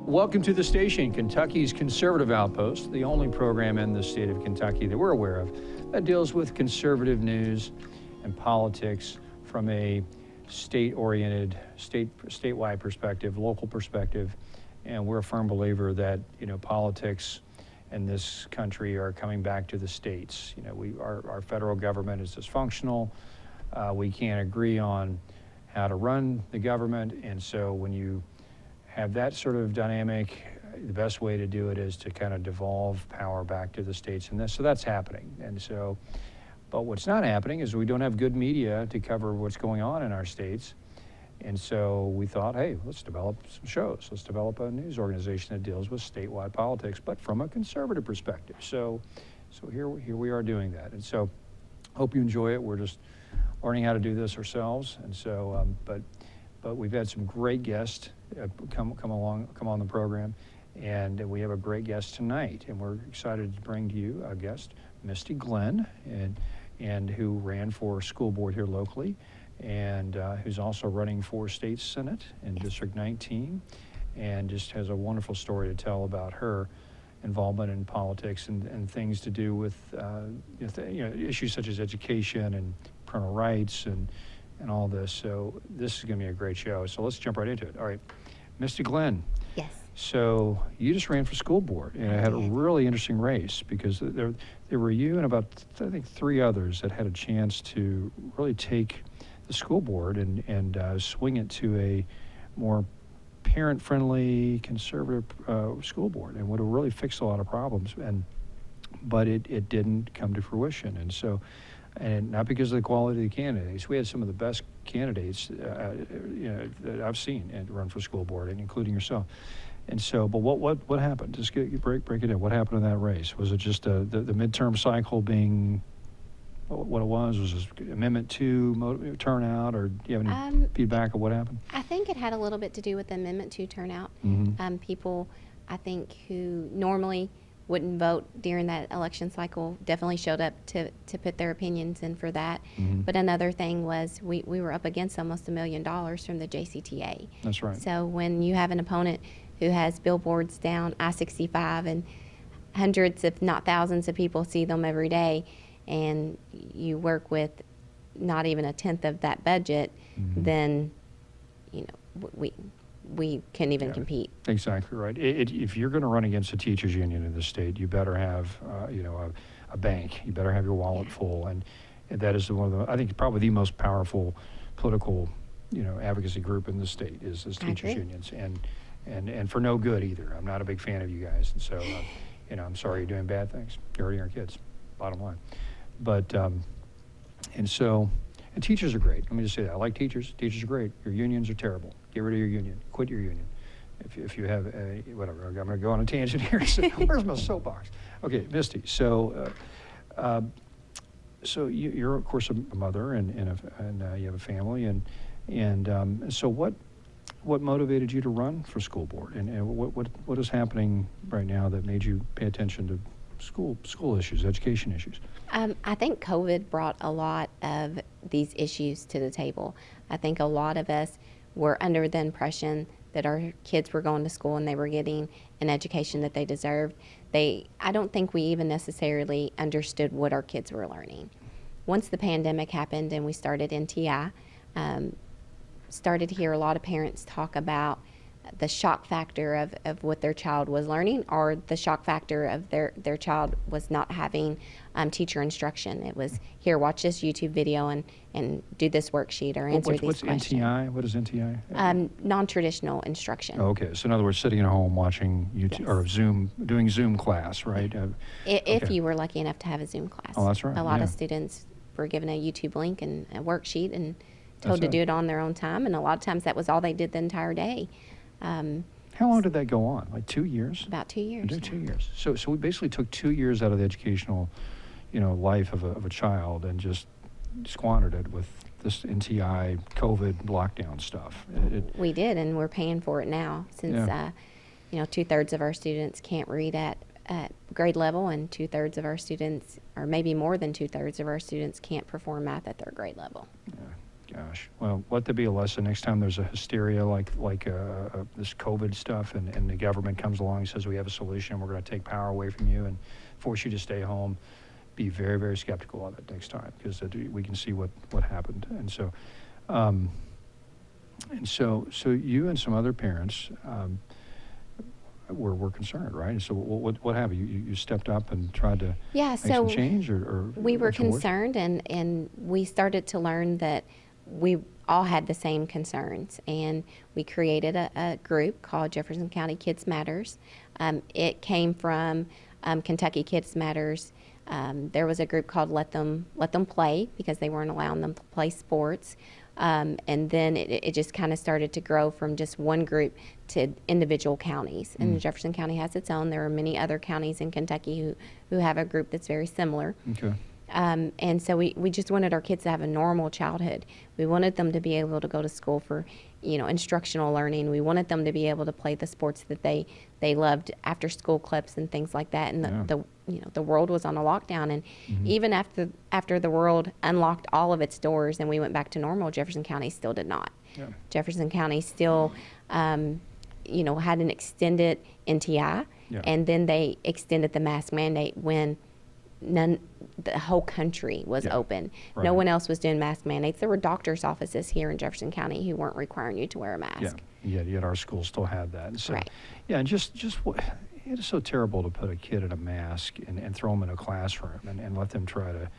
Welcome to the station, Kentucky's Conservative Outpost, the only program in the state of Kentucky that we're aware of that deals with conservative news and politics from a state-oriented, statewide perspective, local perspective. And we're a firm believer that, politics in this country are coming back to the states. Our federal government is dysfunctional. We can't agree on how to run the government. And so when you have that sort of dynamic, the best way to do it is to kind of devolve power back to the states. And so that's happening. But what's not happening is we don't have good media to cover what's going on in our states. And so we thought, hey, let's develop some shows. Let's develop a news organization that deals with statewide politics, but from a conservative perspective. So here we are doing that. And so hope you enjoy it. We're just learning how to do this ourselves. And so, but we've had some great guests come on the program, and we have a great guest tonight. And we're excited to bring to you a guest, Misty Glen, and who ran for school board here locally, and who's also running for state senate in District 19, and just has a wonderful story to tell about her involvement in politics and things to do with issues such as education and parental rights and all this. So this is going to be a great show. So let's jump right into it. All right, Misty Glen. Yes. So you just ran for school board, and it had a really interesting race because there were you and about, I think, 3 others that had a chance to really take the school board and swing it to a more parent-friendly, conservative school board, and would have really fixed a lot of problems. But it didn't come to fruition, and not because of the quality of the candidates. We had some of the best candidates that I've seen and run for school board, and including yourself. And so, but what happened? Just break it down. What happened in that race? Was it just the midterm cycle being what it was? Was it Amendment 2 turnout, or do you have any feedback of what happened? I think it had a little bit to do with the Amendment 2 turnout. People, I think, who normally wouldn't vote during that election cycle definitely showed up to put their opinions in for that. But another thing was we were up against almost $1 million from the JCTA. That's right. So when you have an opponent who has billboards down I-65 and hundreds, if not thousands of people see them every day, and you work with not even a tenth of that budget, then we couldn't even compete. Exactly right. If you're going to run against a teachers union in the state, you better have a bank. You better have your wallet full, and that is one of the, I think, probably the most powerful political advocacy group in the state is teachers unions, and for no good either. I'm not a big fan of you guys, and so I'm sorry you're doing bad things. You're hurting our kids. Bottom line. But and teachers are great. Let me just say that. I like teachers. Teachers are great. Your unions are terrible. Get rid of your union. Quit your union. If you have whatever. I'm going to go on a tangent here. So, where's my soapbox? Okay, Misty. So you're of course a mother and you have a family and so what motivated you to run for school board, and what is happening right now that made you pay attention to school issues, education issues? I think COVID brought a lot of these issues to the table. I think a lot of us were under the impression that our kids were going to school and they were getting an education that they deserved. I don't think we even necessarily understood what our kids were learning. Once the pandemic happened and we started NTI, started to hear a lot of parents talk about the shock factor of what their child was learning, or the shock factor of their child was not having teacher instruction. It was, here, watch this YouTube video and do this worksheet or answer these questions. What's NTI? What is NTI? Non-traditional instruction. Oh, okay, so in other words, sitting at home watching YouTube, or Zoom, doing Zoom class, right? If you were lucky enough to have a Zoom class. Oh, that's right. A lot of students were given a YouTube link and a worksheet and told to do it on their own time, and a lot of times that was all they did the entire day. How long did that go on? Like 2 years? About 2 years. 2 years. So we basically took 2 years out of the educational, life of a child and just squandered it with this NTI COVID lockdown stuff. We did, and we're paying for it now since 2/3 of our students can't read at grade level, and 2/3 of our students, or maybe more than 2/3 of our students, can't perform math at their grade level. Yeah. Gosh, well, let there be a lesson next time there's a hysteria like this COVID stuff, and the government comes along and says we have a solution, we're going to take power away from you and force you to stay home. Be very, very skeptical of it next time, because we can see what happened. And so you and some other parents were concerned, right? And so what happened? You stepped up and tried to make some change, or we were concerned, and we started to learn that we all had the same concerns, and we created a group called Jefferson County Kids Matters. It came from Kentucky Kids Matters. There was a group called Let Them Play, because they weren't allowing them to play sports. And then it just kind of started to grow from just one group to individual counties. And Jefferson County has its own. There are many other counties in Kentucky who have a group that's very similar. Okay. And so we just wanted our kids to have a normal childhood. We wanted them to be able to go to school for, instructional learning. We wanted them to be able to play the sports that they loved, after school clubs and things like that. And the world was on a lockdown, and even after the world unlocked all of its doors and we went back to normal, Jefferson County still did not. Yeah. Jefferson County still, had an extended NTI, and then they extended the mask mandate when the whole country was open. Right. No one else was doing mask mandates. There were doctors' offices here in Jefferson County who weren't requiring you to wear a mask. Yeah, yet our school still had that. And so, right. Yeah, and just it is so terrible to put a kid in a mask and throw them in a classroom and let them try to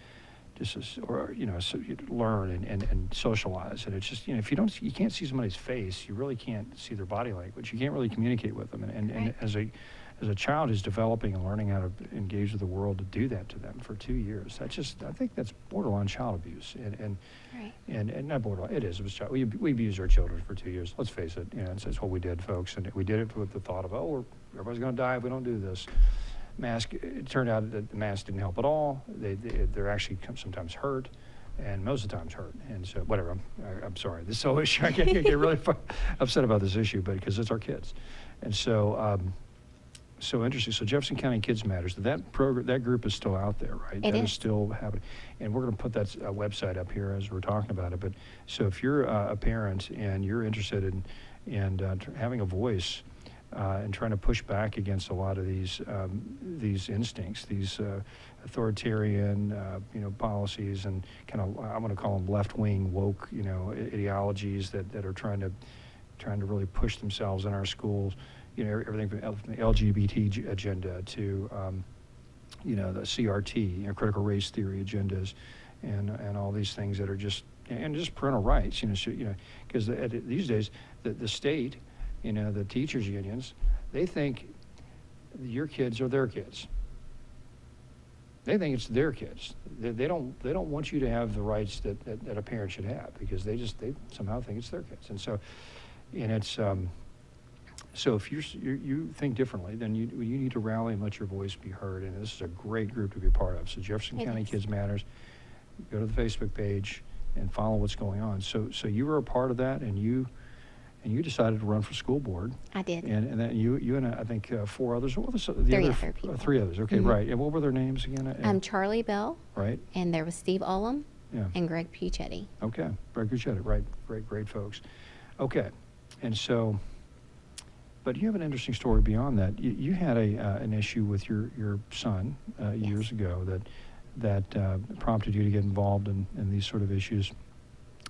learn and socialize. And it's just, if you can't see somebody's face, you really can't see their body language. You can't really communicate with them. And as a child who's developing and learning how to engage with the world, to do that to them for 2 years, I think that's borderline child abuse. And not borderline, it is. It was child. We abused our children for 2 years. Let's face it. That's what we did, folks. And we did it with the thought of, everybody's going to die if we don't do this. Mask. It turned out that the mask didn't help at all. They're actually sometimes hurt, and most of the times hurt. And so, whatever. I'm sorry. This whole issue, I get really upset about this issue, but because it's our kids, and so. So interesting. So Jefferson County Kids Matters, that group is still out there, right? It is still happening. And we're going to put that website up here as we're talking about it. But so if you're a parent and you're interested in having a voice and trying to push back against a lot of these instincts, these authoritarian, policies, and kind of, I'm going to call them left-wing woke, ideologies that are trying to really push themselves in our schools. Everything from the LGBT agenda to, the CRT, critical race theory agendas, and all these things that are just parental rights, because these days the state, the teachers unions, they think your kids are their kids. They think it's their kids. They don't want you to have the rights that a parent should have, because they somehow think it's their kids. And so, it's. So if you think differently, then you need to rally and let your voice be heard. And this is a great group to be a part of. So Jefferson County Kids Matters, go to the Facebook page and follow what's going on. So you were a part of that, and you decided to run for school board. I did. And then you and I think 4 others. What was the Three other other people. 3 others. Okay, right. And what were their names again? Charlie Bell. Right. And there was Steve Ullum. Yeah. And Greg Puchetti. Okay, Greg Puchetti. Right. Great folks. Okay, and so. But you have an interesting story beyond that. You had an issue with your son years ago that prompted you to get involved in these sort of issues.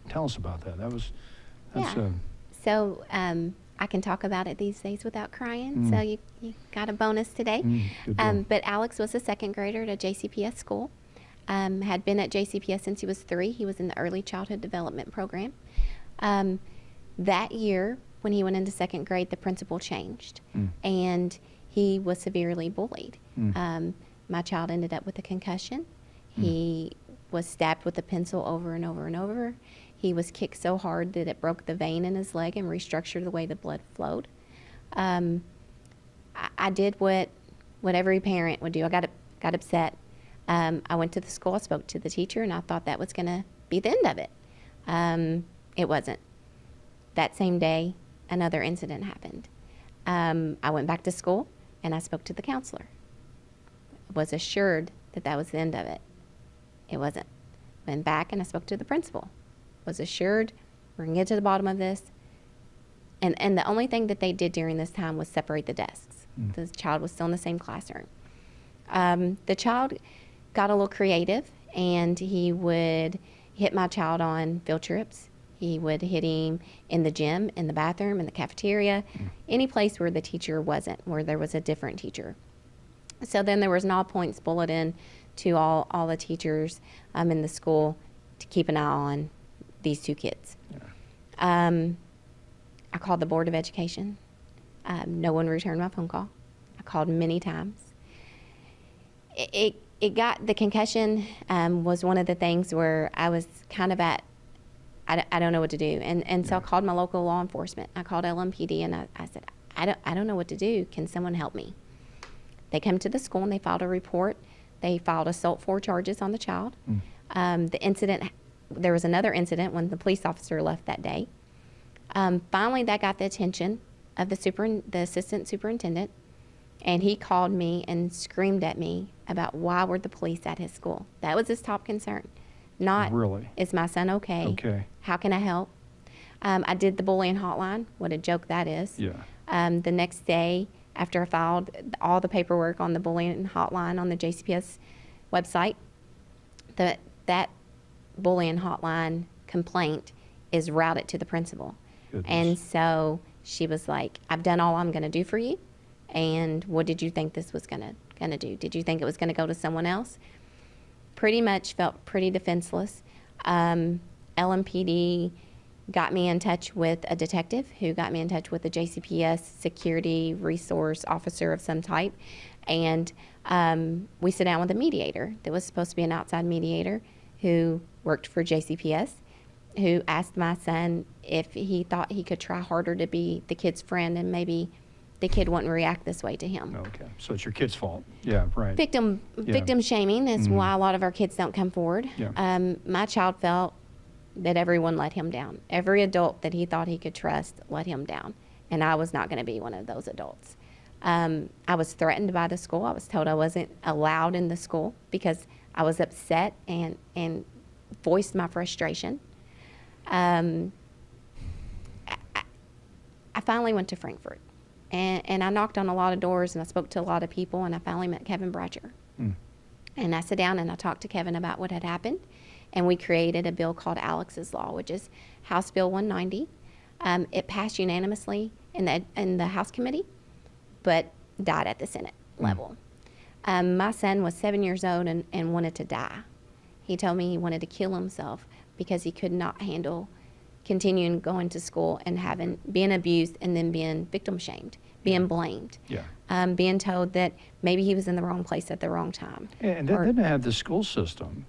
Tell us about that. So I can talk about it these days without crying. So you got a bonus today. Good deal. But Alex was a second grader at a JCPS school. Had been at JCPS since he was 3. He was in the early childhood development program. That year, when he went into second grade, the principal changed, and he was severely bullied. My child ended up with a concussion. He was stabbed with a pencil over and over and over. He was kicked so hard that it broke the vein in his leg and restructured the way the blood flowed. I did what every parent would do. I got upset. I went to the school. I spoke to the teacher, and I thought that was going to be the end of it. It wasn't. That same day, another incident happened. I went back to school, and I spoke to the counselor. I was assured that was the end of it. It wasn't. Went back, and I spoke to the principal. was assured, we're going to get to the bottom of this. And the only thing that they did during this time was separate the desks. The child was still in the same classroom. The child got a little creative, and he would hit my child on field trips. He would hit him in the gym, in the bathroom, in the cafeteria, any place where the teacher wasn't, where there was a different teacher. So then there was an all points bulletin to all the teachers in the school to keep an eye on these two kids. I called the Board of Education. No one returned my phone call. I called many times. It got, the concussion was one of the things where I was kind of at, I don't know what to do. And so I called my local law enforcement. I called LMPD, and I said, I don't know what to do. Can someone help me? They come to the school and they filed a report. They filed assault 4 charges on the child. The incident, there was another incident when the police officer left that day. Finally, that got the attention of the assistant superintendent, and he called me and screamed at me about why were the police at his school. That was his top concern. Not, really? Is my son okay? Okay. How can I help? I did the bullying hotline. What a joke that is. Yeah. The next day, after I filed all the paperwork on the bullying hotline on the JCPS website, that bullying hotline complaint is routed to the principal. Goodness. And so she was like, I've done all I'm going to do for you. And what did you think this was going to do? Did you think it was going to go to someone else? Pretty much felt pretty defenseless. LMPD got me in touch with a detective who got me in touch with a JCPS security resource officer of some type. And we sat down with a mediator that was supposed to be an outside mediator who worked for JCPS, who asked my son if he thought he could try harder to be the kid's friend, and maybe the kid wouldn't react this way to him. Okay, so it's your kid's fault. Yeah, right. Victim shaming is why a lot of our kids don't come forward. Yeah. My child felt that everyone let him down. Every adult that he thought he could trust let him down, and I was not going to be one of those adults. I was threatened by the school. I was told I wasn't allowed in the school because I was upset and voiced my frustration. I finally went to Frankfurt, and I knocked on a lot of doors, and I spoke to a lot of people, and I finally met Kevin Bratcher. And I sat down and I talked to Kevin about what had happened, and we created a bill called Alex's Law, which is House Bill 190. It passed unanimously in the House committee, but died at the Senate level. My son was 7 years old and wanted to die. He told me he wanted to kill himself because he could not handle continuing going to school and being abused and then being victim shamed, being blamed, being told that maybe he was in the wrong place at the wrong time. And then to have the school system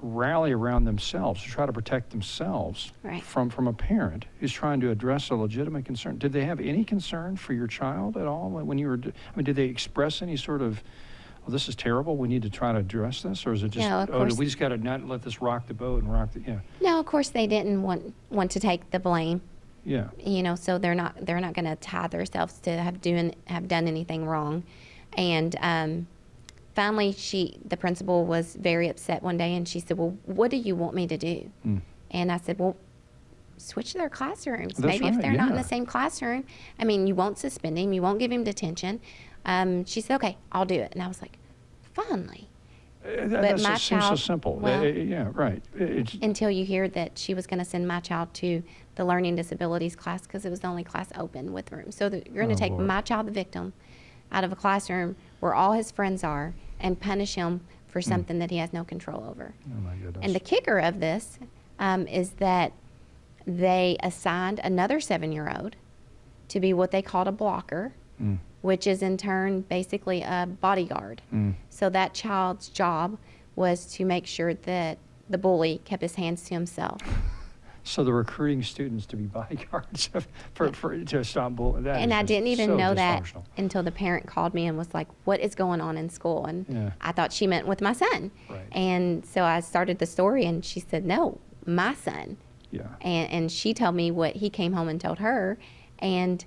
rally around themselves to try to protect themselves from a parent who's trying to address a legitimate concern. Did they have any concern for your child at all when you were, I mean, did they express any sort of, oh, this is terrible, we need to try to address this? Or is it just, we just got to not let this rock the boat and rock the, No, of course they didn't want to take the blame. Yeah. You know, so they're not going to tie themselves to have done anything wrong. And finally, the principal was very upset one day, and she said, well, what do you want me to do? And I said, well, switch their classrooms. That's Maybe right, if they're not in the same classroom, I mean, you won't suspend him, you won't give him detention. She said, okay, I'll do it. And I was like, finally. That seems so simple. Well, yeah, right. Until you hear that she was going to send my child to the learning disabilities class because it was the only class open with room. So you're going to take my child, the victim, out of a classroom where all his friends are and punish him for something that he has no control over. Oh, my goodness. And the kicker of this is that they assigned another 7-year-old to be what they called a blocker, which is in turn basically a bodyguard. So that child's job was to make sure that the bully kept his hands to himself. So they're recruiting students to be bodyguards to stop bullying. And I didn't even know that until the parent called me and was like, what is going on in school? And I thought she meant with my son. Right. And so I started the story, and she said, no, my son. Yeah. And she told me what he came home and told her. And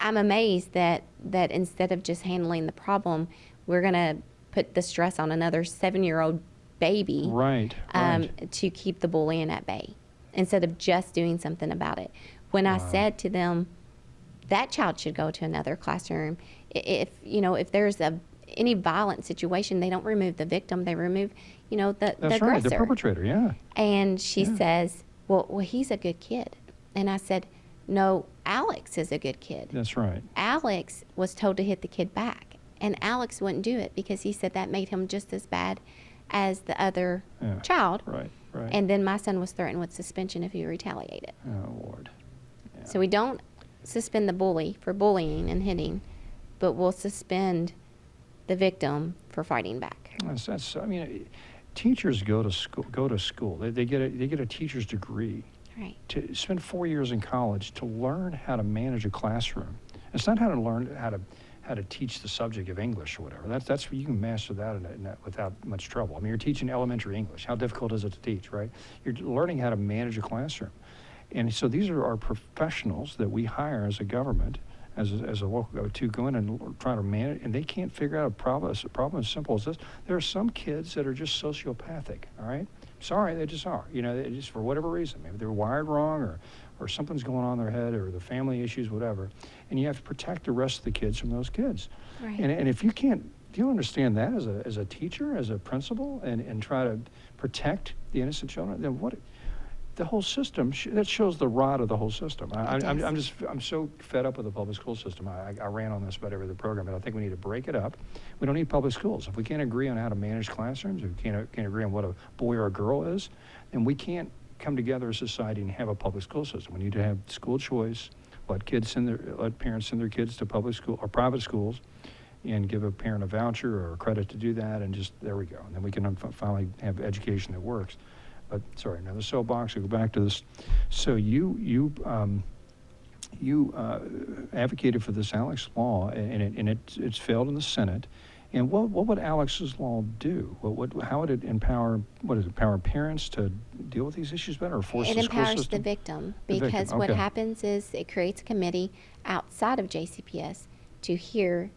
I'm amazed that instead of just handling the problem, we're going to put the stress on another 7-year-old baby right. to keep the bullying at bay. instead of just doing something about it. When I said to them, that child should go to another classroom. If there's any violent situation, they don't remove the victim, they remove, the That's aggressor. right, the perpetrator, yeah. And she says, well, he's a good kid. And I said, no, Alex is a good kid. That's right. Alex was told to hit the kid back, and Alex wouldn't do it because he said that made him just as bad as the other child. Right. And then my son was threatened with suspension if he retaliated. Oh, Lord. Yeah. So we don't suspend the bully for bullying and hitting, but we'll suspend the victim for fighting back. Teachers go to school. They get a teacher's degree. Right. To spend 4 years in college to learn how to manage a classroom. It's not how to learn how to teach the subject of English or whatever. That's you can master that without much trouble. I mean, you're teaching elementary English. How difficult is it to teach, right? You're learning how to manage a classroom. And so these are our professionals that we hire as a government, as a local, to go in and try to manage, and they can't figure out a problem as simple as this. There are some kids that are just sociopathic, all right? Sorry, they just are. They just, for whatever reason, maybe they're wired wrong or something's going on in their head or the family issues, whatever. And you have to protect the rest of the kids from those kids. Right. And if you don't understand that as a teacher, as a principal, and try to protect the innocent children, then what? The whole system, that shows the rot of the whole system. I'm so fed up with the public school system. I ran on this about every other program, but I think we need to break it up. We don't need public schools. If we can't agree on how to manage classrooms, if we can't agree on what a boy or a girl is, then we can't come together as a society and have a public school system. We need to have school choice, let parents send their kids to public school or private schools, and give a parent a voucher or a credit to do that, and just, there we go. And then we can finally have education that works. But sorry, another soapbox. I'll go back to this. So you advocated for this Alex law, and it's failed in the Senate. And what would Alex's law do? How would it empower? Empower parents to deal with these issues better, or force the school system? It empowers the victim, because what happens is it creates a committee outside of JCPS to hear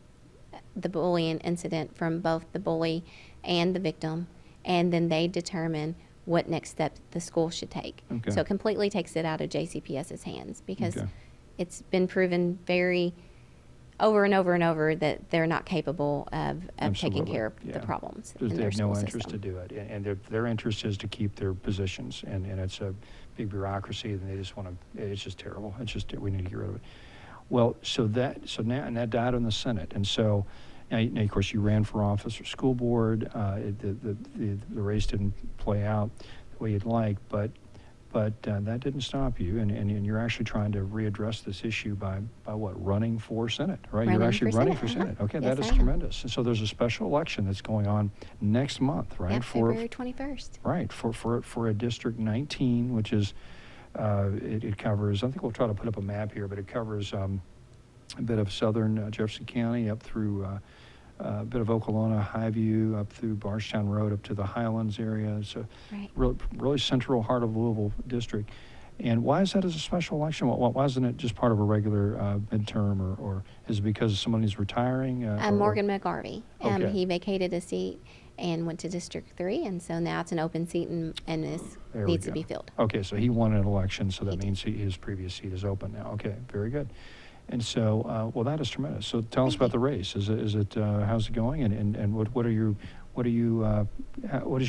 the bullying incident from both the bully and the victim, and then they determine what next step the school should take. Okay. So it completely takes it out of JCPS's hands, because Okay. it's been proven over and over and over that they're not capable of taking care of the problems in They their have no school interest system. to do it, and their interest is to keep their positions, and it's a big bureaucracy, and they just want to. It's just terrible. We need to get rid of it. Well, so now that died in the Senate, and so. Now, of course, you ran for office or school board. The race didn't play out the way you'd like, but that didn't stop you, and you're actually trying to readdress this issue by running for Senate, right? You're actually running for Senate. Okay, Yes, that is I am. tremendous. And so there's a special election that's going on next month, right? Yeah, February 21st. Right, for a District 19, which is it covers. I think we'll try to put up a map here, but it covers a bit of southern Jefferson County up through. A bit of Okolona, Highview, up through Bardstown Road, up to the Highlands area. It's a really central heart of Louisville district. And why is that as a special election? Why isn't it just part of a regular midterm, or is it because somebody's retiring? Morgan McGarvey. Okay. He vacated a seat and went to District 3, and so now it's an open seat and needs to be filled. Okay, so he won an election, so that He means his previous seat is open now. Okay, very good. And so, that is tremendous. So tell us about the race. Is it how's it going? And what is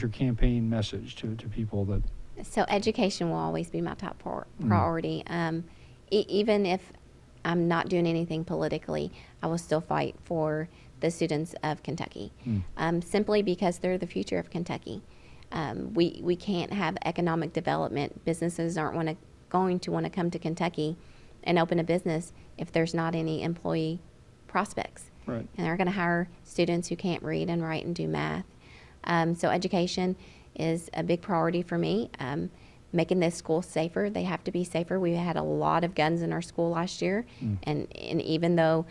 your campaign message to people that? So education will always be my top priority. Even if I'm not doing anything politically, I will still fight for the students of Kentucky, simply because they're the future of Kentucky. We can't have economic development. Businesses aren't going to want to come to Kentucky and open a business if there's not any employee prospects. Right. And they're going to hire students who can't read and write and do math. So education is a big priority for me. Making the schools safer. They have to be safer. We had a lot of guns in our school last year. And even though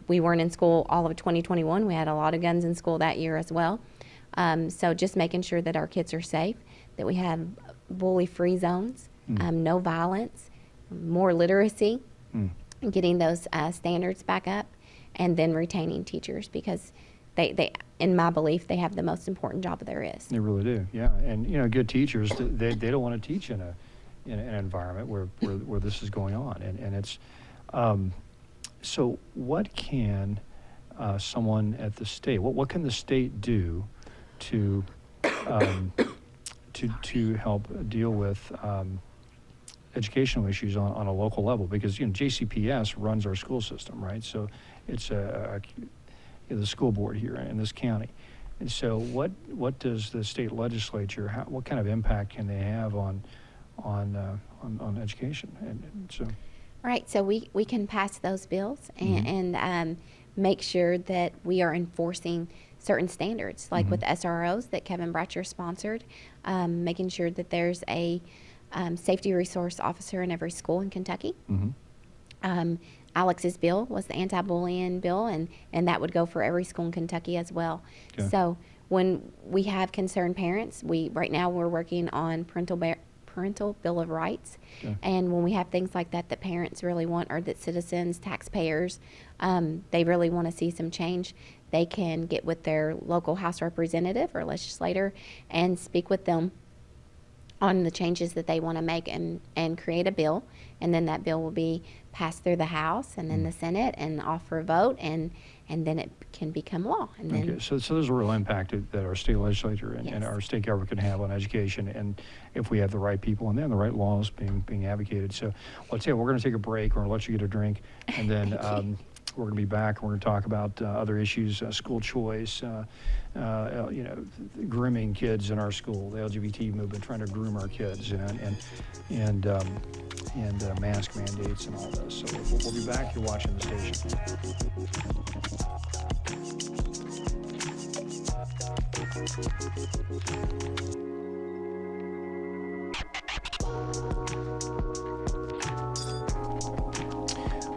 we weren't in school all of 2021, we had a lot of guns in school that year as well. So just making sure that our kids are safe, that we have bully-free zones, no violence, more literacy, getting those standards back up, and then retaining teachers, because they, in my belief, they have the most important job there is. They really do, yeah. And good teachers, they don't want to teach in in an environment where this is going on, and it's so what can someone at the state, what can the state do to to help deal with educational issues on a local level? Because JCPS runs our school system, right? So it's the school board here in this county. And so what does the state legislature, what kind of impact can they have on education? And so Right, so we can pass those bills and make sure that we are enforcing certain standards, like with SROs that Kevin Bratcher sponsored, making sure that there's a safety resource officer in every school in Kentucky. Alex's bill was the anti-bullying bill, and that would go for every school in Kentucky as well. Okay. So when we have concerned parents, right now we're working on parental Bill of Rights. Okay. And when we have things like that parents really want, or that citizens, taxpayers, they really want to see some change, they can get with their local House representative or legislator and speak with them on the changes that they want to make and create a bill. And then that bill will be passed through the House and then the Senate and off for a vote, and then it can become law. And then okay, so there's a real impact that our state legislature and Yes. our state government can have on education, and if we have the right people and then the right laws being advocated. So let's say we're going to take a break. We're going to let you get a drink, and then we're going to be back. We're going to talk about other issues, school choice, grooming kids in our school, the LGBT movement, trying to groom our kids, and mask mandates and all this. So we'll be back. You're watching the station.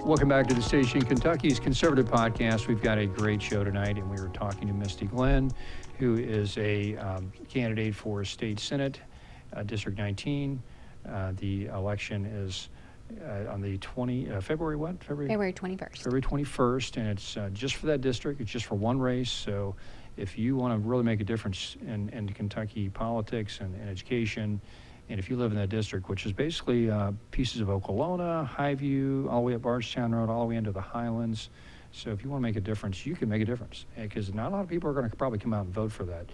Welcome back to the station, Kentucky's Conservative Podcast. We've got a great show tonight, and we were talking to Misty Glen, who is a candidate for State Senate, District 19. The election is on the February what? February 21st. February 21st, and it's just for that district. It's just for one race. So if you want to really make a difference in Kentucky politics and education, and if you live in that district, which is basically pieces of Okolona, Highview, all the way up Bardstown Road, all the way into the Highlands. So if you want to make a difference, you can make a difference. Because not a lot of people are going to probably come out and vote for that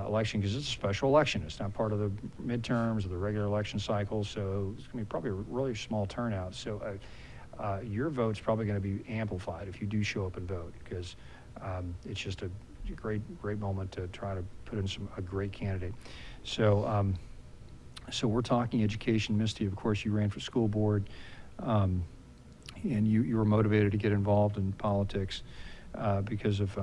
election, because it's a special election. It's not part of the midterms or the regular election cycle. So it's going to be probably a really small turnout. So your vote's probably going to be amplified if you do show up and vote, because it's just a great moment to try to put in a great candidate. So. So we're talking education. Misty, of course, you ran for school board, and you were motivated to get involved in politics because of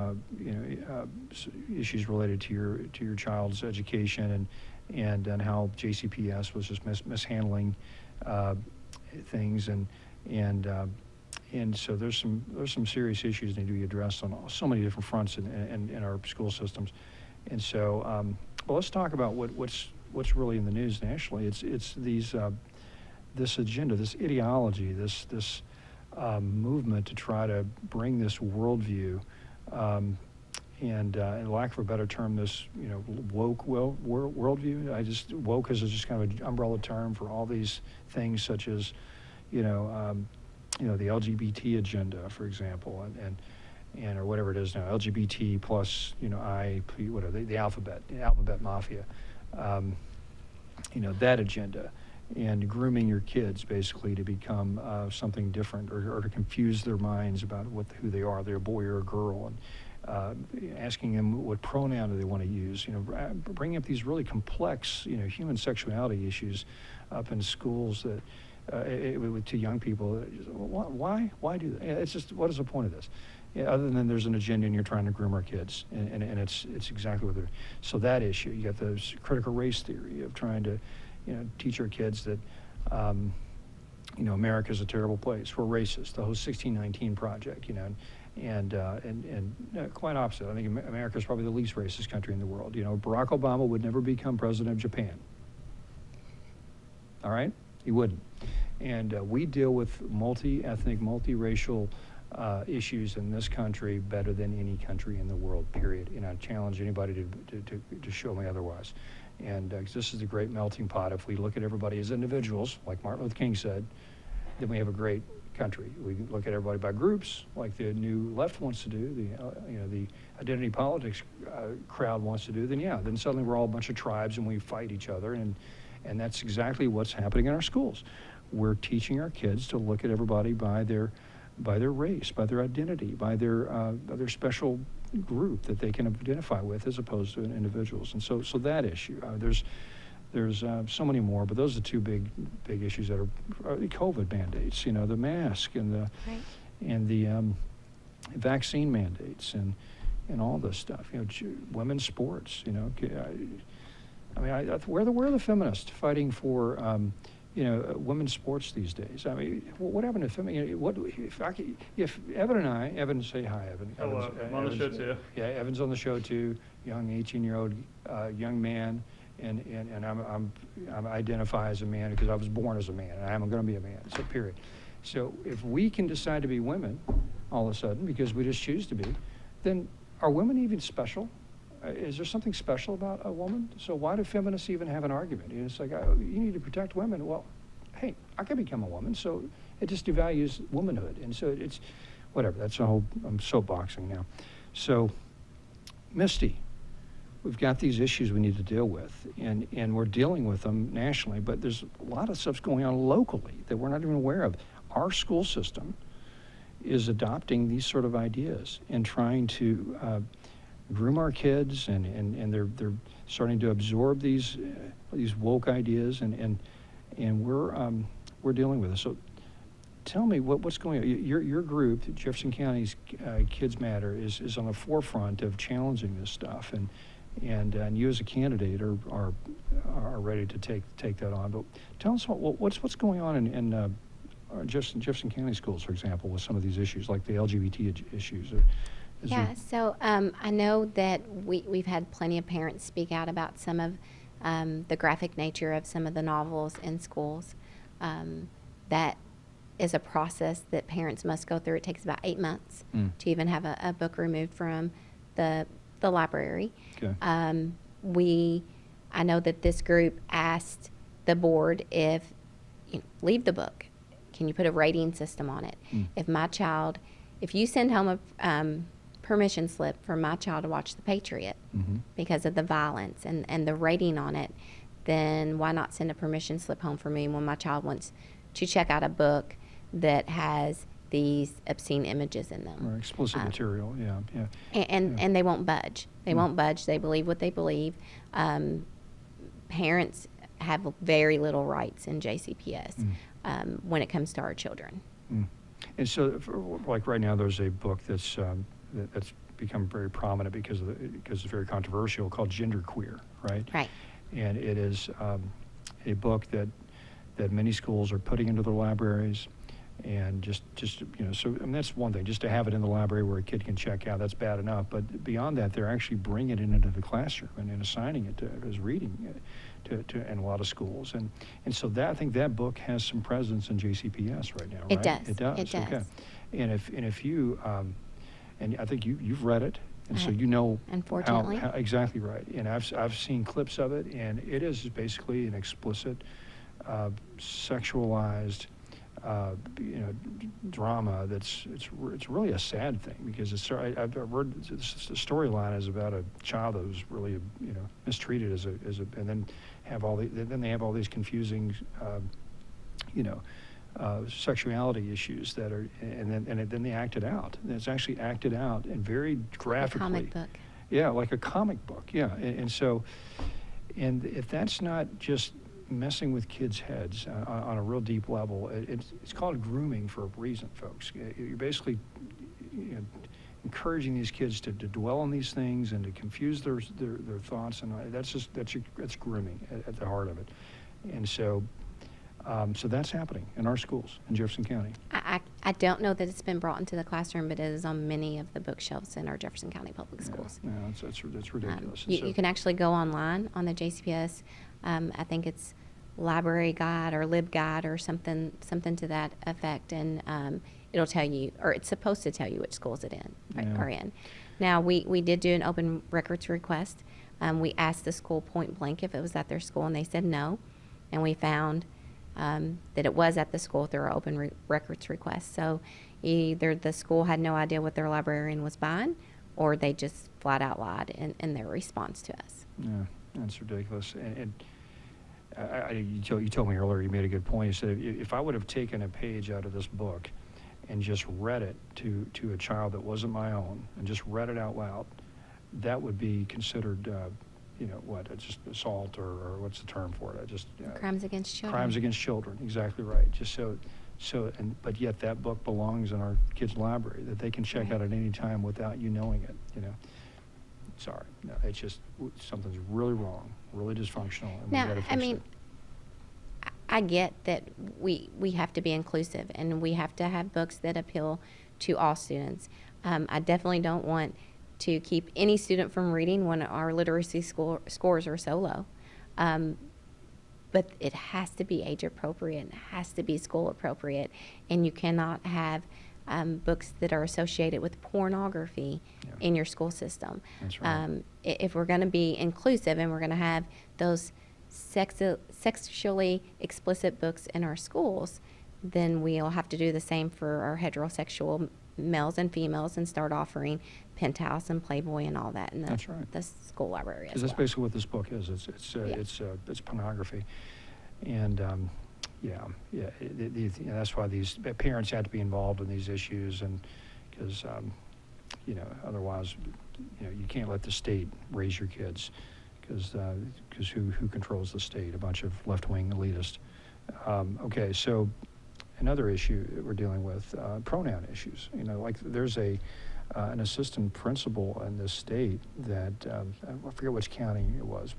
issues related to your child's education and how JCPS was just mishandling things, and so there's some serious issues that need to be addressed on so many different fronts in our school systems. And so, well, let's talk about what's really in the news nationally. It's this agenda, this ideology, this movement to try to bring this worldview, and in lack of a better term, this woke worldview. Woke is just kind of an umbrella term for all these things, such as the LGBT agenda, for example, and or whatever it is now, LGBT plus the alphabet mafia. That agenda, and grooming your kids basically to become something different, or to confuse their minds about who they are, they're a boy or a girl, and asking them what pronoun do they want to use, bringing up these really complex, human sexuality issues up in schools that to young people. Why do that? It's just, what is the point of this? Other than there's an agenda and you're trying to groom our kids, and it's exactly what they're. So that issue, you got the critical race theory of trying to, teach our kids that, America's a terrible place. We're racist. The whole 1619 project, and quite opposite. I think America's probably the least racist country in the world. Barack Obama would never become president of Japan. All right, he wouldn't. And we deal with multi-ethnic, multiracial issues in this country better than any country in the world, period. I challenge anybody to show me otherwise. And 'cause this is the great melting pot. If we look at everybody as individuals, like Martin Luther King said, then we have a great country. We can look at everybody by groups, like the new left wants to do, the identity politics crowd wants to do. Then suddenly we're all a bunch of tribes and we fight each other, and that's exactly what's happening in our schools. We're teaching our kids to look at everybody by their race, by their identity, by their special group that they can identify with, as opposed to individuals. And so that issue, there's so many more, but those are the two big issues that are the COVID mandates, the mask and the vaccine mandates and all this stuff. Women's sports. Where are the feminists fighting for women's sports these days? I mean, what happened to feminism? If Evan, say hi, Evan. Hello, I'm on the show too. Yeah, Evan's on the show too. Young 18-year-old young man. And I'm identify as a man because I was born as a man, and I'm going to be a man. So period. So if we can decide to be women all of a sudden because we just choose to be, then are women even special? Is there something special about a woman? So why do feminists even have an argument? It's like, you need to protect women. Well, hey, I can become a woman, so it just devalues womanhood. And so it's whatever. That's a whole. I'm soapboxing now. So, Misty. We've got these issues we need to deal with, and we're dealing with them nationally, but there's a lot of stuff going on locally that we're not even aware of. Our school system is adopting these sort of ideas and trying to groom our kids, and they're starting to absorb these woke ideas, and we're dealing with it. So tell me what's going on. Your group, Jefferson County's Kids Matter, is on the forefront of challenging this stuff, and you as a candidate are ready to take that on. But tell us what's going on in Jefferson County schools, for example, with some of these issues, like the LGBT issues. So I know that we've had plenty of parents speak out about some of the graphic nature of some of the novels in schools. That is a process that parents must go through. It takes about 8 months to even have a book removed from the library. Okay. I know that this group asked the board if, leave the book. Can you put a rating system on it? If you send home a permission slip for my child to watch The Patriot because of the violence and the rating on it, then why not send a permission slip home for me when my child wants to check out a book that has these obscene images in them. Or explicit material, yeah. And they won't budge. They won't budge. They believe what they believe. Parents have very little rights in JCPS when it comes to our children. And so, like right now, there's a book that's become very prominent because it's very controversial, called Genderqueer, right? Right. And it is a book that many schools are putting into their libraries. And just so that's one thing, just to have it in the library where a kid can check out, that's bad enough. But beyond that, they're actually bringing it into the classroom and assigning it as reading to in a lot of schools. And so I think that book has some presence in JCPS right now, right? It does. It does. It does. Okay. And if you and I think you've read it, and so you know unfortunately how exactly right. And I've seen clips of it, and it is basically an explicit, sexualized. Drama it's really a sad thing, because I've heard the storyline is about a child that was really mistreated as a and then they have all these confusing sexuality issues that are and then they act it out. And it's actually acted out and very graphically. A comic book. Yeah, like a comic book. Yeah, and so if that's not just messing with kids' heads on a real deep level, it's called grooming for a reason, folks. You're basically encouraging these kids to dwell on these things and to confuse their thoughts, and that's grooming at the heart of it. And so that's happening in our schools in Jefferson County. I don't know that it's been brought into the classroom, but it is on many of the bookshelves in our Jefferson County public schools. Yeah, that's ridiculous. You can actually go online on the JCPS. I think it's Library Guide or Lib Guide or something to that effect, and it'll tell you, or it's supposed to tell you, which schools are in. Now, we did do an open records request We asked the school point blank if it was at their school, and they said no. And we found that it was at the school through our open records request. So either the school had no idea what their librarian was buying, or they just flat out lied in their response to us. Yeah, that's ridiculous. And you told me earlier, you made a good point. You said if I would have taken a page out of this book and just read it to a child that wasn't my own, and just read it out loud, that would be considered, just assault, or what's the term for it? Crimes against children. Crimes against children, exactly right. But yet that book belongs in our kids' library, that they can check out at any time without you knowing it. Sorry, no, it's just something's really wrong, really dysfunctional. And we Now, gotta fix I mean, it. I get that we have to be inclusive, and we have to have books that appeal to all students. I definitely don't want to keep any student from reading when our literacy scores are so low. But it has to be age appropriate, it has to be school appropriate, and you cannot have books that are associated with pornography in your school system. That's right. If we're going to be inclusive and we're going to have those sexually explicit books in our schools, then we'll have to do the same for our heterosexual males and females and start offering Penthouse and Playboy and all that in That's right. the school library as Because well. that's basically what this book is. It's pornography, and that's why these parents had to be involved in these issues, and because otherwise, you can't let the state raise your kids, because who controls the state? A bunch of left-wing elitists. Okay, so another issue that we're dealing with, pronoun issues. Like there's an assistant principal in this state that I forget which county it was,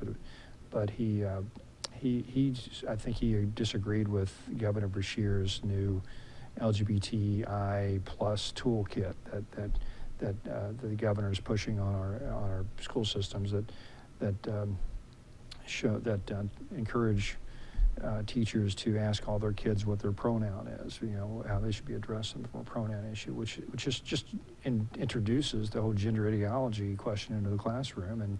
but he I think he disagreed with Governor Beshear's new LGBTI plus toolkit that the governor is pushing on our school systems that encourage teachers to ask all their kids what their pronoun is, how they should be addressed in the pronoun issue, which just introduces the whole gender ideology question into the classroom, and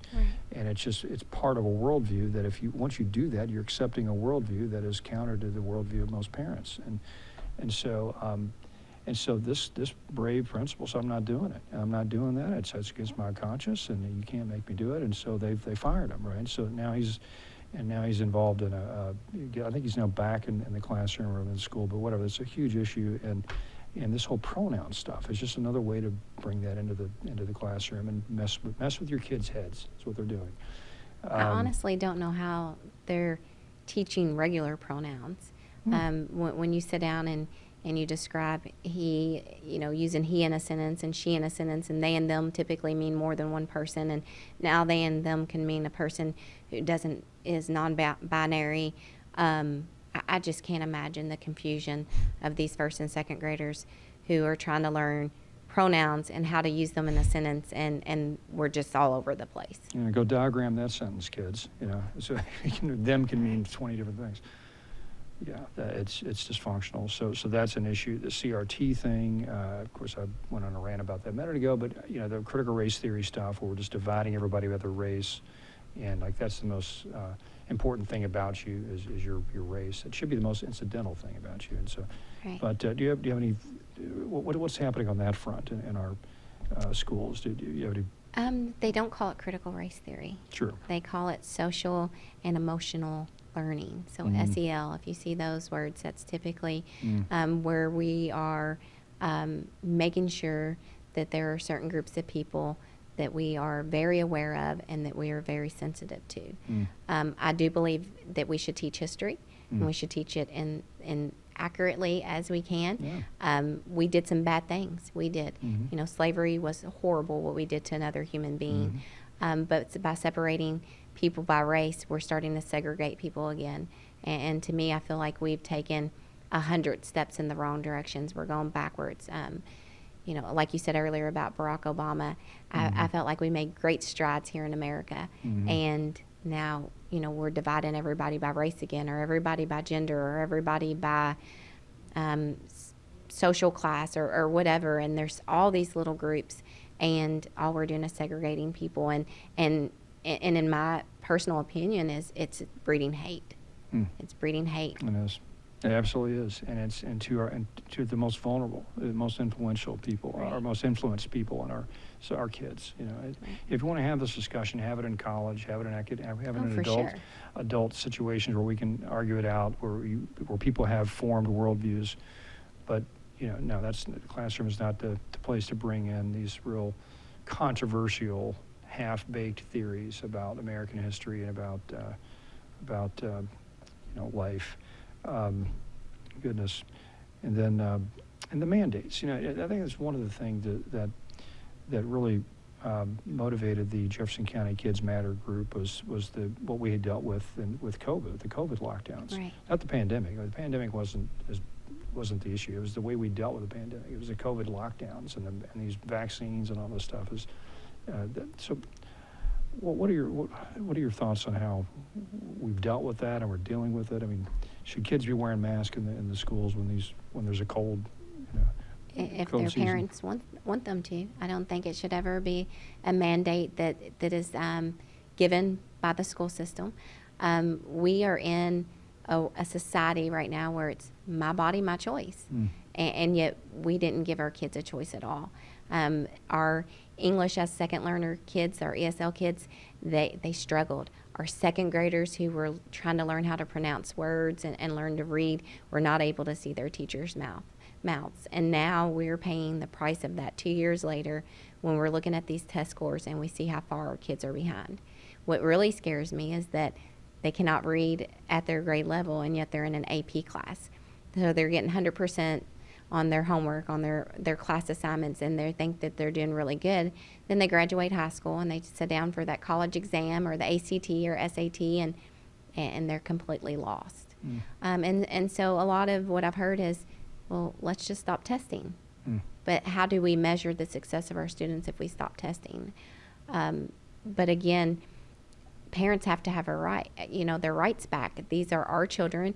it's part of a worldview that once you do that, you're accepting a worldview that is counter to the worldview of most parents, and so this brave principal said, I'm not doing it. I'm not doing that. It's against my conscience, and you can't make me do it. And so they fired him, right? So now he's involved in I think he's now back in the classroom or in the school, but whatever. It's a huge issue, and this whole pronoun stuff is just another way to bring that into the classroom and mess with your kids' heads. That's what they're doing. I honestly don't know how they're teaching regular pronouns. When you sit down and you describe using he in a sentence and she in a sentence, and they and them typically mean more than one person, and now they and them can mean a person who is non-binary. I just can't imagine the confusion of these first and second graders who are trying to learn pronouns and how to use them in a sentence, and we're just all over the place. Go diagram that sentence, kids. So them can mean 20 different things. Yeah, it's dysfunctional. So that's an issue. The CRT thing, of course, I went on a rant about that a minute ago, but the critical race theory stuff, where we're just dividing everybody by their race, and like that's the most important thing about you is your race. It should be the most incidental thing about you. And so, Right. But do you have any? What's happening on that front in our schools? Do you have any? They don't call it critical race theory. Sure. They call it social and emotional learning. So SEL, if you see those words, that's typically where we are making sure that there are certain groups of people that we are very aware of and that we are very sensitive to. I do believe that we should teach history, and we should teach it in accurately as we can. Yeah. We did some bad things. We did. Slavery was horrible, what we did to another human being. But by separating people by race, we're starting to segregate people again. And to me, I feel like we've taken 100 steps in the wrong directions. We're going backwards. Like you said earlier about Barack Obama, I felt like we made great strides here in America. And now, we're dividing everybody by race again, or everybody by gender, or everybody by social class, or whatever. And there's all these little groups, and all we're doing is segregating people. And and in my personal opinion, is it's breeding hate. It's breeding hate. It is. It absolutely is, and it's to the most vulnerable, the most influential people, Right. our most influenced people, and our kids. You know, if you want to have this discussion, have it in college, have it in have it in for adult sure. adult situations where we can argue it out, where people have formed worldviews. But no, the classroom is not the place to bring in these real controversial, half-baked theories about American history and about life. Goodness, and then and the mandates. I think that's one of the things that really motivated the Jefferson County Kids Matter group was what we had dealt with with COVID, the COVID lockdowns. Right. Not the pandemic. The pandemic wasn't the issue. It was the way we dealt with the pandemic. It was the COVID lockdowns and these vaccines and all this stuff. So. What are your thoughts on how we've dealt with that and we're dealing with it? I mean, should kids be wearing masks in the schools when there's a cold? If cold their season? parents want them to. I don't think it should ever be a mandate that is given by the school system. We are in a society right now where it's my body, my choice, and yet we didn't give our kids a choice at all. Our English as second learner kids, our ESL kids, they struggled. Our second graders who were trying to learn how to pronounce words and learn to read were not able to see their teachers' mouths. And now we're paying the price of that 2 years later when we're looking at these test scores and we see how far our kids are behind. What really scares me is that they cannot read at their grade level and yet they're in an AP class. So they're getting 100% on their homework, on their class assignments, and they think that they're doing really good. Then they graduate high school and they sit down for that college exam or the ACT or SAT, and they're completely lost. And so a lot of what I've heard is, well, let's just stop testing. But how do we measure the success of our students if we stop testing? But again, parents have to have their rights back. These are our children.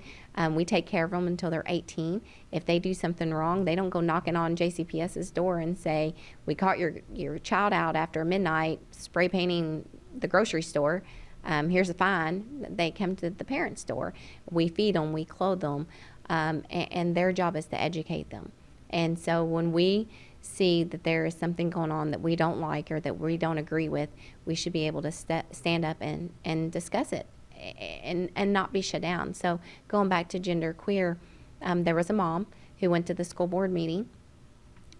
We take care of them until they're 18. If they do something wrong, they don't go knocking on JCPS's door and say, we caught your child out after midnight spray painting the grocery store. Here's a fine. They come to the parents' door. We feed them, we clothe them, and their job is to educate them. And so when we see that there is something going on that we don't like or that we don't agree with, we should be able to stand up and discuss it and not be shut down. So going back to gender queer, there was a mom who went to the school board meeting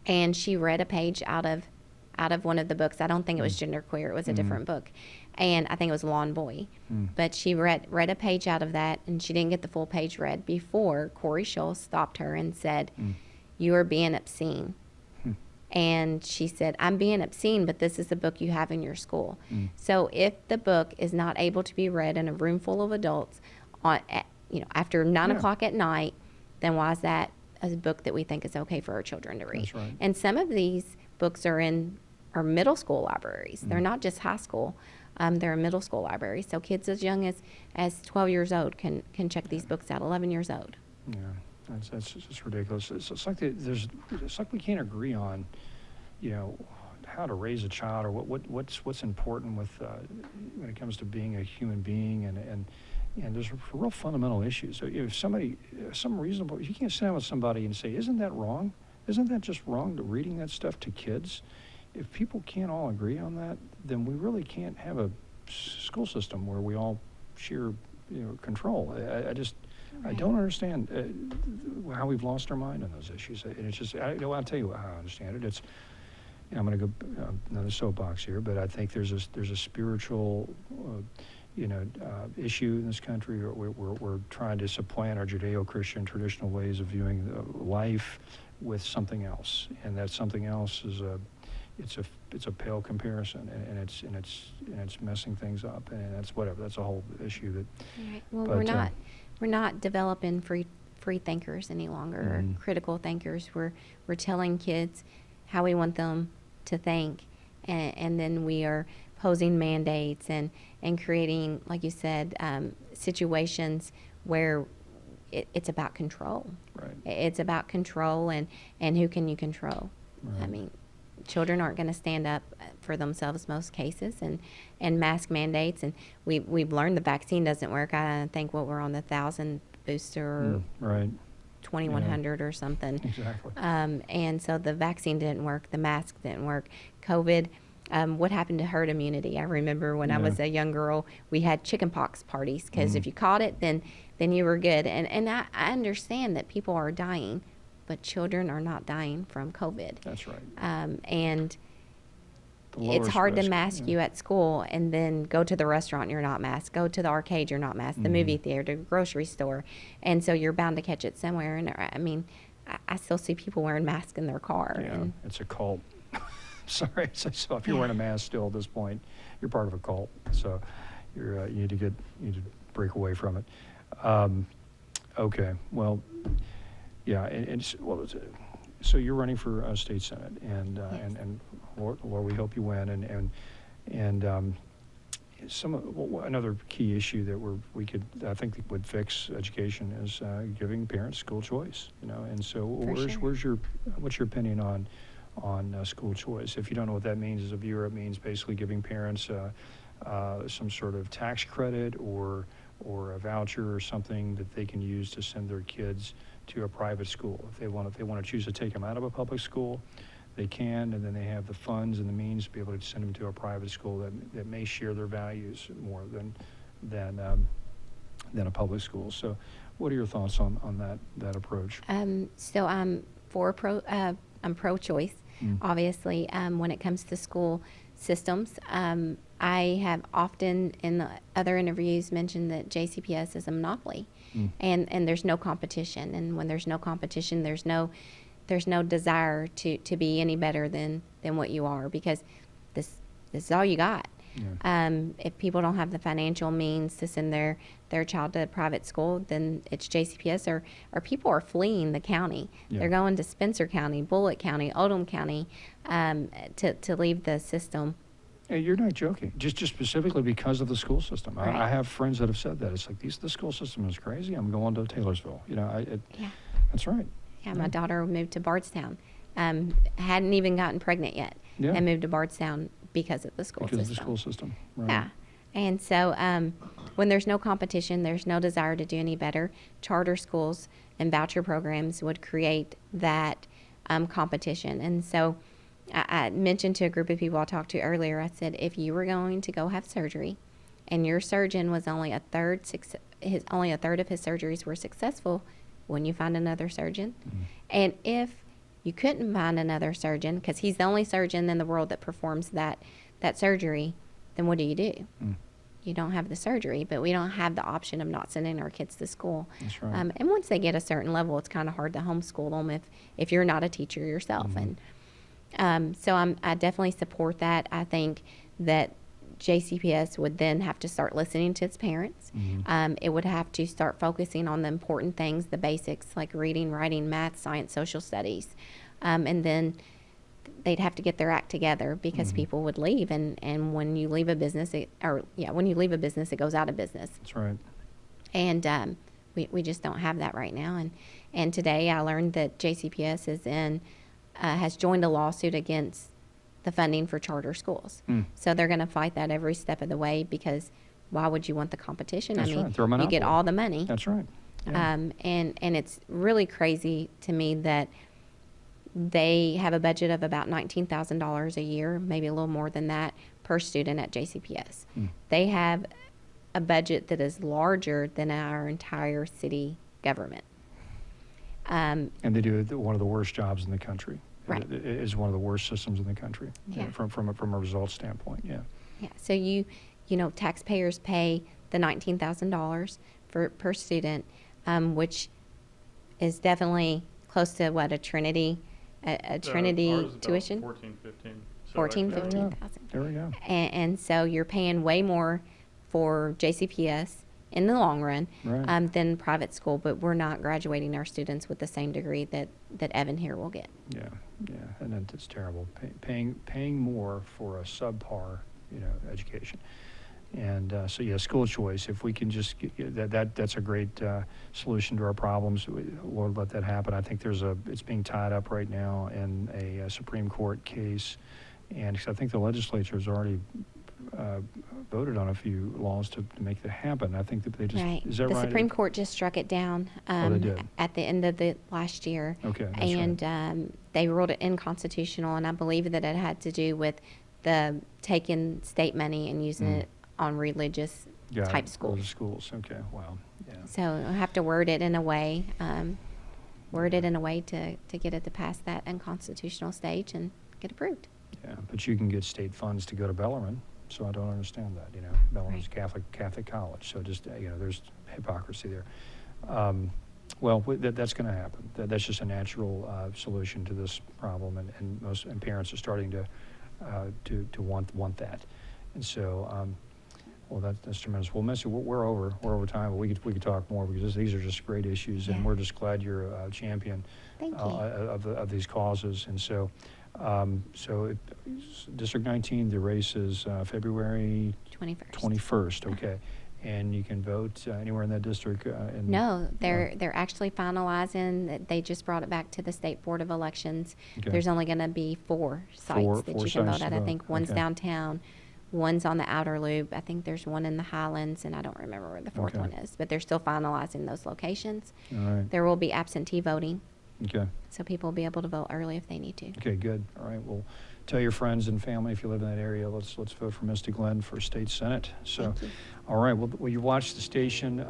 and she read a page out of one of the books. I don't think it was gender queer. It was a different book. And I think it was Lawn Boy. But she read a page out of that and she didn't get the full page read before Corey Schultz stopped her and said, you are being obscene. And she said, I'm being obscene, but this is the book you have in your school. So if the book is not able to be read in a room full of adults after 9 o'clock at night, then why is that a book that we think is okay for our children to read? That's right. And some of these books are in our middle school libraries. They're not just high school. They're in middle school libraries. So kids as young as 12 years old can check these books out, 11 years old. Yeah. That's just ridiculous. It's like we can't agree on, how to raise a child or what's important with when it comes to being a human being and there's real fundamental issues. So if you can't sit down with somebody and say, isn't that wrong? Isn't that just wrong to reading that stuff to kids? If people can't all agree on that, then we really can't have a school system where we all share control. I don't understand how we've lost our mind on those issues. And it's just, I'll tell you how I understand it. I'm going to go another soapbox here, but I think there's a spiritual, issue in this country. We're trying to supplant our Judeo-Christian traditional ways of viewing life with something else, and that something else is it's a pale comparison, and it's messing things up, and that's whatever. That's a whole issue that. Right. Well, we're not developing free thinkers any longer, or critical thinkers. We're telling kids how we want them to think, and then we are posing mandates and creating, like you said, situations where it's about control. Right. It's about control and who can you control. Right. I mean, children aren't going to stand up for themselves most cases, and mask mandates. And we've learned the vaccine doesn't work. I think we're on the 1,000 booster, Right. 2,100 or something. Exactly. And so the vaccine didn't work. The mask didn't work. COVID. What happened to herd immunity? I remember when I was a young girl, we had chickenpox parties because if you caught it, then you were good. And I understand that people are dying, but children are not dying from COVID. That's right. And The it's lowest hard to risk, mask you at school and then go to the restaurant, you're not masked. Go to the arcade, you're not masked. The movie theater, the grocery store. And so you're bound to catch it somewhere. And I mean, I still see people wearing masks in their car. Yeah, And it's a cult. Sorry, so if you're wearing a mask still at this point, you're part of a cult. So you need to break away from it. Okay, well, yeah, and what was it? So you're running for state senate, and Yes. and Lord, we hope you win. And another key issue that I think would fix education is giving parents school choice. And so what's your opinion on school choice? If you don't know what that means as a viewer, it means basically giving parents some sort of tax credit or a voucher or something that they can use to send their kids to a private school. If they want to choose to take them out of a public school, they can, and then they have the funds and the means to be able to send them to a private school that may share their values more than a public school. So what are your thoughts on that approach? So I'm I'm pro-choice, obviously, when it comes to school systems. I have often in the other interviews mentioned that JCPS is a monopoly, and there's no competition. And when there's no competition, there's no desire to be any better than what you are, because this is all you got. Yeah. If people don't have the financial means to send their child to a private school, then it's JCPS, or people are fleeing the county. Yeah. They're going to Spencer County, Bullitt County, Oldham County, to leave the system. Hey, you're not joking. Just specifically because of the school system. Right. I have friends that have said that. It's like, the school system is crazy. I'm going to Taylorsville. That's right. Yeah, my daughter moved to Bardstown. Hadn't even gotten pregnant yet, and moved to Bardstown because of the school system. Because of the school system, right. Yeah. And so when there's no competition, there's no desire to do any better. Charter schools and voucher programs would create that competition. And so I mentioned to a group of people I talked to earlier, I said, if you were going to go have surgery and your surgeon was only a third of his surgeries were successful, wouldn't you find another surgeon? And if you couldn't find another surgeon, because he's the only surgeon in the world that performs that surgery, then what do? You don't have the surgery, but we don't have the option of not sending our kids to school. That's right. And once they get a certain level, it's kind of hard to homeschool them if you're not a teacher yourself. And so I definitely support that. I think that JCPS would then have to start listening to its parents. It would have to start focusing on the important things, the basics like reading, writing, math, science, social studies. And then they'd have to get their act together, because people would leave. And when you leave a business, it goes out of business. That's right. And we just don't have that right now. And today I learned that JCPS has joined a lawsuit against the funding for charter schools. So they're going to fight that every step of the way, because why would you want the competition? That's right. They're a you get monopoly. all the money. That's right. Yeah. And it's really crazy to me that they have a budget of about $19,000 a year, maybe a little more than that, per student at JCPS. They have a budget that is larger than our entire city government. And they do one of the worst jobs in the country. Right. It is one of the worst systems in the country. Yeah. From a results standpoint. Yeah. Yeah. So you taxpayers pay the $19,000 per student, which is definitely close to what a Trinity tuition. 14, 15. So 14, like, 15,000. There we go. And so you're paying way more for JCPS in the long run, Right. than private school, but we're not graduating our students with the same degree that Evan here will get. Yeah, and it's terrible. Paying more for a subpar, education. And so, yeah, school choice, if we can just, that's a great solution to our problems. Lord, let that happen. I think it's being tied up right now in a Supreme Court case. And 'cause I think the legislature has already voted on a few laws to make that happen. I think that they just, Right. is that The right? Supreme Court just struck it down they did? at the end of the last year. Okay, that's right. And they ruled it inconstitutional, and I believe that it had to do with the taking state money and using it on religious Got type it. schools. Religious schools, okay, wow, yeah. So I have to word it in a way to get it to pass that unconstitutional stage and get approved. Yeah, but you can get state funds to go to Bellarmine, so I don't understand that, Bellarmine's Right. Catholic college, so just, there's hypocrisy there. Well, that's going to happen. That's just a natural solution to this problem, and parents are starting to want that. And so, well, that's tremendous. Well, Misty, we're over time, but we could talk more because these are just great issues, and Yeah. we're just glad you're a champion Thank you. of these causes. And so, District 19, the race is February 21st. 21st. Okay, and you can vote anywhere in that district. No, they're actually finalizing. They just brought it back to the State Board of Elections. Okay. There's only going to be four sites that four you can sites vote at. to I vote. think one's Okay. downtown, one's on the outer loop. I think there's one in the Highlands, and I don't remember where the fourth Okay. one is. But they're still finalizing those locations. All right. There will be absentee voting, Okay. so people will be able to vote early if they need to. Okay, good. All right. Well, tell your friends and family if you live in that area. Let's vote for Misty Glen for state senate. So, Thank you. all right. Well, you watch the station,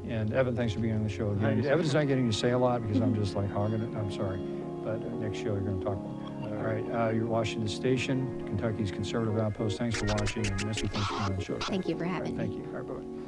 and Evan, thanks for being on the show again. Thanks. Evan's not getting to say a lot because I'm just like hogging it. I'm sorry, but next show you're going to talk more. All right. You're watching the station, Kentucky's conservative outpost. Thanks for watching, and Misty, thanks for being on the show. Thank you for having me. Thank you. All right. Bye.